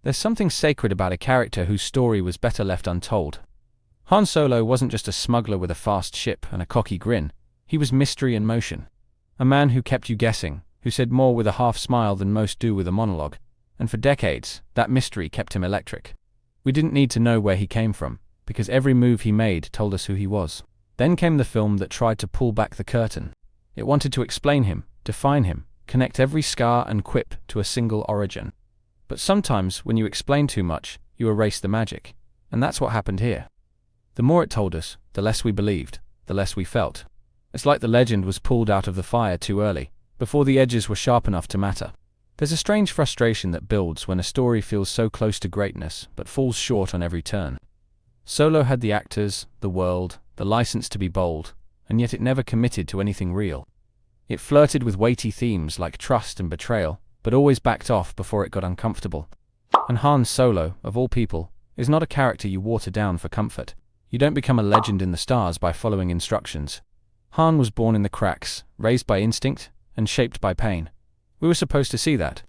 There's something sacred about a character whose story was better left untold. Han Solo wasn't just a smuggler with a fast ship and a cocky grin. He was mystery in motion. A man who kept you guessing, who said more with a half smile than most do with a monologue. And for decades, that mystery kept him electric. We didn't need to know where he came from, because every move he made told us who he was. Then came the film that tried to pull back the curtain. It wanted to explain him, define him, connect every scar and quip to a single origin. But sometimes, when you explain too much, you erase the magic. And that's what happened here. The more it told us, the less we believed, the less we felt. It's like the legend was pulled out of the fire too early, before the edges were sharp enough to matter. There's a strange frustration that builds when a story feels so close to greatness, but falls short on every turn. Solo had the actors, the world, the license to be bold, and yet it never committed to anything real. It flirted with weighty themes like trust and betrayal, but always backed off before it got uncomfortable. And Han Solo, of all people, is not a character you water down for comfort. You don't become a legend in the stars by following instructions. Han was born in the cracks, raised by instinct, and shaped by pain. We were supposed to see that.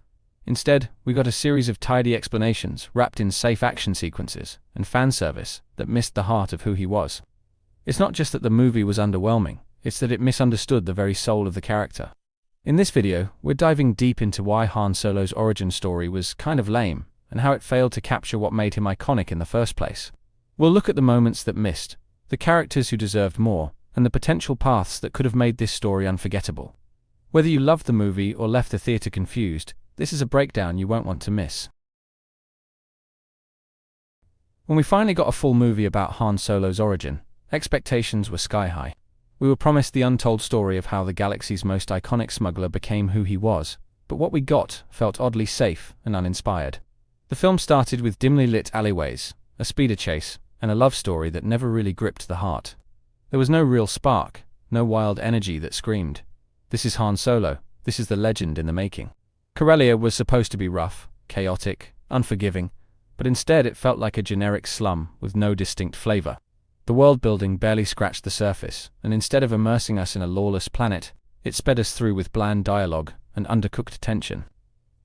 Instead, we got a series of tidy explanations wrapped in safe action sequences and fan service that missed the heart of who he was. It's not just that the movie was underwhelming, it's that it misunderstood the very soul of the character. In this video, we're diving deep into why Han Solo's origin story was kind of lame, and how it failed to capture what made him iconic in the first place. We'll look at the moments that missed, the characters who deserved more, and the potential paths that could have made this story unforgettable. Whether you loved the movie or left the theater confused, this is a breakdown you won't want to miss. When we finally got a full movie about Han Solo's origin, expectations were sky high. We were promised the untold story of how the galaxy's most iconic smuggler became who he was, but what we got felt oddly safe and uninspired. The film started with dimly lit alleyways, a speeder chase, and a love story that never really gripped the heart. There was no real spark, no wild energy that screamed, "This is Han Solo, this is the legend in the making." Corellia was supposed to be rough, chaotic, unforgiving, but instead it felt like a generic slum with no distinct flavor. The world-building barely scratched the surface, and instead of immersing us in a lawless planet, it sped us through with bland dialogue and undercooked tension.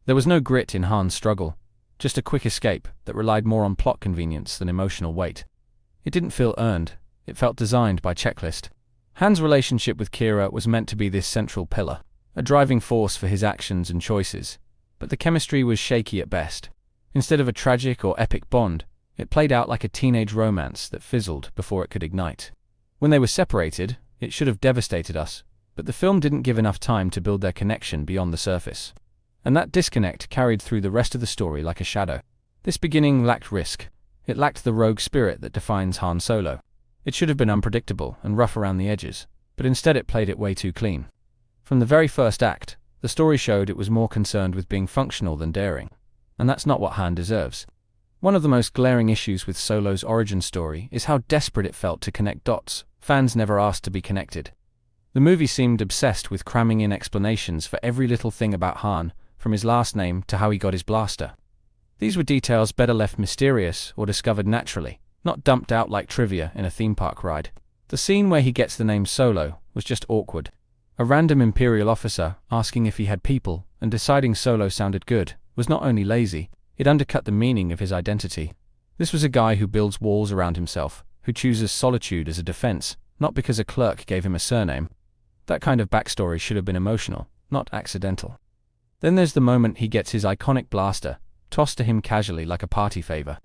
There was no grit in Han's struggle, just a quick escape that relied more on plot convenience than emotional weight. It didn't feel earned, it felt designed by checklist. Han's relationship with Kira was meant to be this central pillar, a driving force for his actions and choices, but the chemistry was shaky at best. Instead of a tragic or epic bond, it played out like a teenage romance that fizzled before it could ignite. When they were separated, it should have devastated us, but the film didn't give enough time to build their connection beyond the surface. And that disconnect carried through the rest of the story like a shadow. This beginning lacked risk. It lacked the rogue spirit that defines Han Solo. It should have been unpredictable and rough around the edges, but instead it played it way too clean. From the very first act, the story showed it was more concerned with being functional than daring. And that's not what Han deserves. One of the most glaring issues with Solo's origin story is how desperate it felt to connect dots. Fans never asked to be connected. The movie seemed obsessed with cramming in explanations for every little thing about Han, from his last name to how he got his blaster. These were details better left mysterious or discovered naturally, not dumped out like trivia in a theme park ride. The scene where he gets the name Solo was just awkward. A random Imperial officer asking if he had people and deciding Solo sounded good was not only lazy, it undercut the meaning of his identity. This was a guy who builds walls around himself, who chooses solitude as a defense, not because a clerk gave him a surname. That kind of backstory should have been emotional, not accidental. Then there's the moment he gets his iconic blaster, tossed to him casually like a party favor.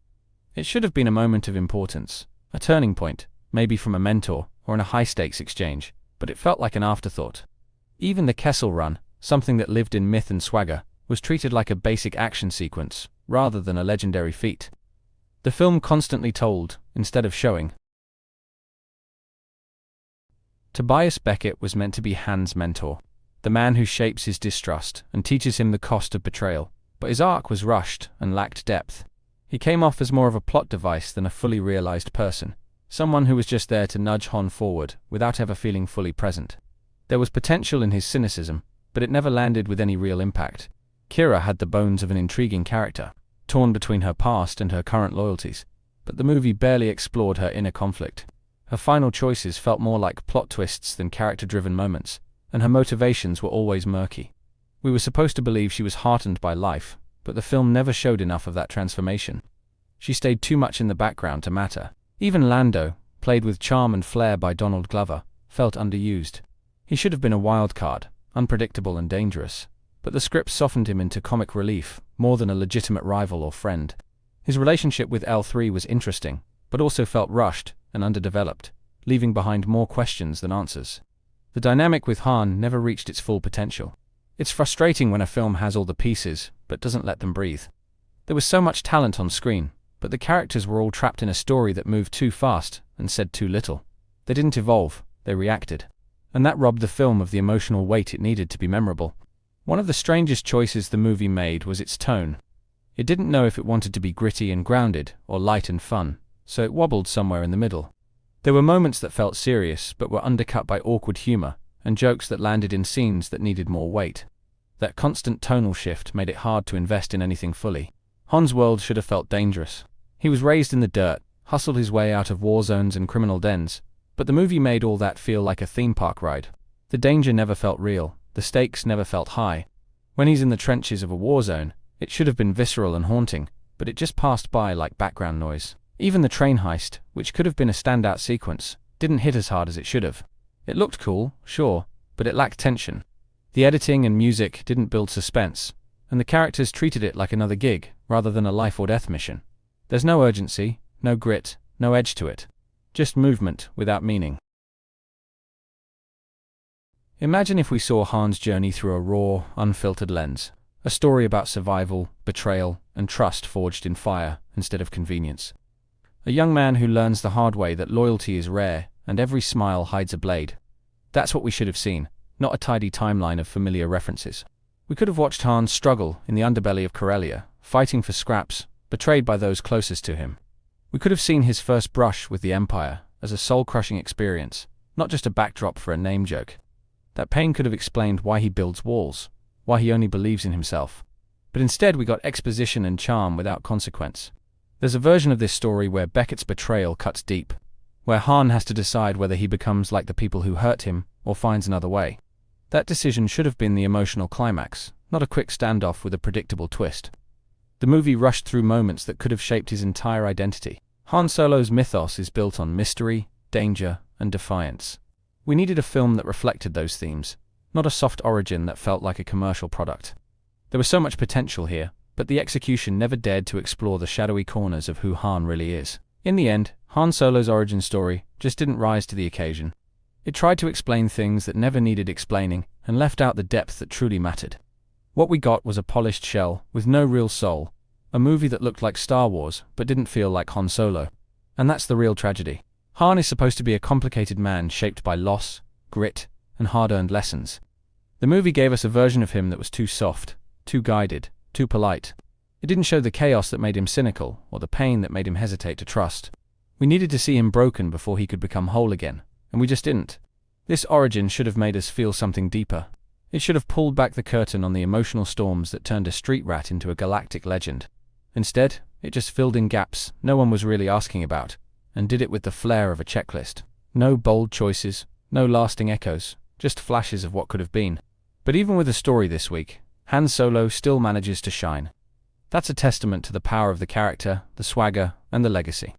It should have been a moment of importance, a turning point, maybe from a mentor or in a high-stakes exchange, but it felt like an afterthought. Even the Kessel Run, something that lived in myth and swagger, was treated like a basic action sequence, rather than a legendary feat. The film constantly told, instead of showing. Tobias Beckett was meant to be Han's mentor, the man who shapes his distrust and teaches him the cost of betrayal, but his arc was rushed and lacked depth. He came off as more of a plot device than a fully realized person, someone who was just there to nudge Han forward without ever feeling fully present. There was potential in his cynicism, but it never landed with any real impact. Kira had the bones of an intriguing character, torn between her past and her current loyalties, but the movie barely explored her inner conflict. Her final choices felt more like plot twists than character-driven moments, and her motivations were always murky. We were supposed to believe she was heartened by life, but the film never showed enough of that transformation. She stayed too much in the background to matter. Even Lando, played with charm and flair by Donald Glover, felt underused. He should have been a wild card, unpredictable and dangerous, but the script softened him into comic relief, more than a legitimate rival or friend. His relationship with L3 was interesting, but also felt rushed and underdeveloped, leaving behind more questions than answers. The dynamic with Han never reached its full potential. It's frustrating when a film has all the pieces, but doesn't let them breathe. There was so much talent on screen, but the characters were all trapped in a story that moved too fast and said too little. They didn't evolve, they reacted. And that robbed the film of the emotional weight it needed to be memorable. One of the strangest choices the movie made was its tone. It didn't know if it wanted to be gritty and grounded, or light and fun, so it wobbled somewhere in the middle. There were moments that felt serious, but were undercut by awkward humor, and jokes that landed in scenes that needed more weight. That constant tonal shift made it hard to invest in anything fully. Han's world should have felt dangerous. He was raised in the dirt, hustled his way out of war zones and criminal dens, but the movie made all that feel like a theme park ride. The danger never felt real, the stakes never felt high. When he's in the trenches of a war zone, it should have been visceral and haunting, but it just passed by like background noise. Even the train heist, which could have been a standout sequence, didn't hit as hard as it should have. It looked cool, sure, but it lacked tension. The editing and music didn't build suspense, and the characters treated it like another gig, rather than a life or death mission. There's no urgency, no grit, no edge to it. Just movement without meaning. Imagine if we saw Han's journey through a raw, unfiltered lens. A story about survival, betrayal, and trust forged in fire instead of convenience. A young man who learns the hard way that loyalty is rare and every smile hides a blade. That's what we should have seen, not a tidy timeline of familiar references. We could have watched Han struggle in the underbelly of Corellia, fighting for scraps, betrayed by those closest to him. We could have seen his first brush with the Empire as a soul-crushing experience, not just a backdrop for a name joke. That pain could have explained why he builds walls, why he only believes in himself. But instead we got exposition and charm without consequence. There's a version of this story where Beckett's betrayal cuts deep, where Han has to decide whether he becomes like the people who hurt him or finds another way. That decision should have been the emotional climax, not a quick standoff with a predictable twist. The movie rushed through moments that could have shaped his entire identity. Han Solo's mythos is built on mystery, danger, and defiance. We needed a film that reflected those themes, not a soft origin that felt like a commercial product. There was so much potential here, but the execution never dared to explore the shadowy corners of who Han really is. In the end, Han Solo's origin story just didn't rise to the occasion. It tried to explain things that never needed explaining and left out the depth that truly mattered. What we got was a polished shell with no real soul, a movie that looked like Star Wars but didn't feel like Han Solo. And that's the real tragedy. Han is supposed to be a complicated man shaped by loss, grit, and hard-earned lessons. The movie gave us a version of him that was too soft, too guided, too polite. It didn't show the chaos that made him cynical or the pain that made him hesitate to trust. We needed to see him broken before he could become whole again, and we just didn't. This origin should have made us feel something deeper. It should have pulled back the curtain on the emotional storms that turned a street rat into a galactic legend. Instead, it just filled in gaps no one was really asking about, and did it with the flair of a checklist. No bold choices, no lasting echoes, just flashes of what could have been. But even with a story this week, Han Solo still manages to shine. That's a testament to the power of the character, the swagger, and the legacy.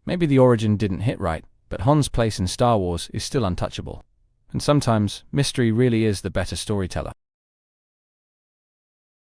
Maybe the origin didn't hit right, but Han's place in Star Wars is still untouchable. And sometimes, mystery really is the better storyteller.